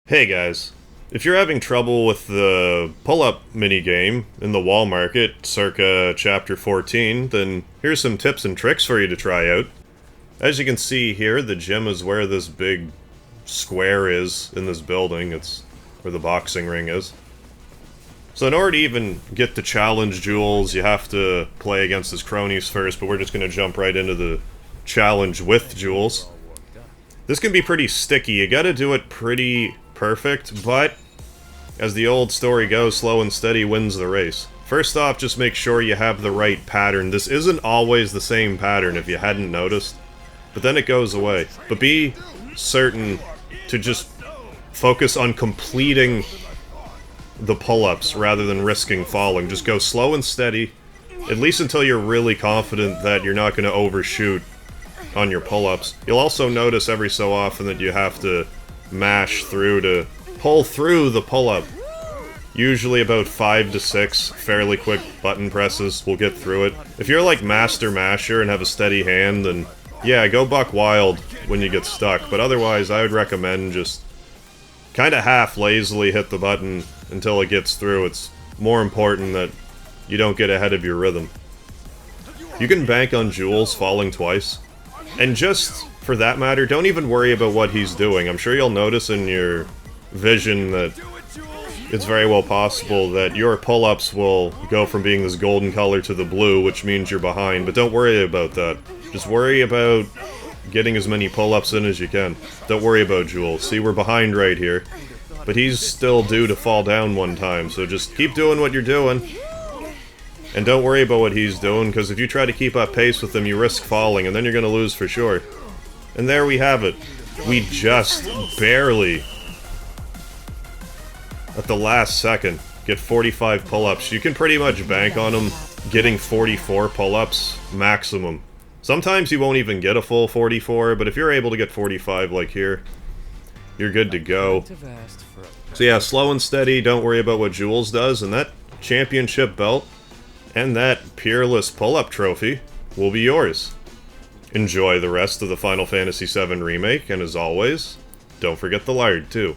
Hey guys, if you're having trouble with the pull-up minigame in the wall market circa chapter 14, then here's some tips and tricks for you to try out. As you can see here, the gym is where this big square is in this building. It's where the boxing ring is. So in order to even get to challenge Jules, you have to play against his cronies first, but we're just going to jump right into the challenge with Jules. This can be pretty sticky. You gotta do it pretty perfect, but as the old story goes, slow and steady wins the race. First off, just make sure you have the right pattern. This isn't always the same pattern if you hadn't noticed, but then it goes away. But be certain to just focus on completing the pull-ups rather than risking falling. Just go slow and steady, at least until you're really confident that you're not going to overshoot on your pull-ups. You'll also notice every so often that you have to mash through to pull through the pull-up. Usually about 5 to 6 fairly quick button presses will get through it. If you're like Master Masher and have a steady hand, then yeah, go buck wild when you get stuck. But otherwise, I would recommend just kinda half lazily hit the button until it gets through. It's more important that you don't get ahead of your rhythm. You can bank on Jules falling twice. And just, for that matter, don't even worry about what he's doing. I'm sure you'll notice in your vision that it's very well possible that your pull-ups will go from being this golden color to the blue, which means you're behind, but don't worry about that. Just worry about getting as many pull-ups in as you can. Don't worry about Jules. See, we're behind right here, but he's still due to fall down one time, so just keep doing what you're doing. And don't worry about what he's doing, because if you try to keep up pace with him, you risk falling, and then you're going to lose for sure. And there we have it. We just barely, at the last second, get 45 pull-ups. You can pretty much bank on him getting 44 pull-ups maximum. Sometimes you won't even get a full 44, but if you're able to get 45 like here, you're good to go. So yeah, slow and steady, don't worry about what Jules does, and that championship belt and that Peeress pull-up trophy will be yours. Enjoy the rest of the Final Fantasy VII Remake, and as always, don't forget the lard, too.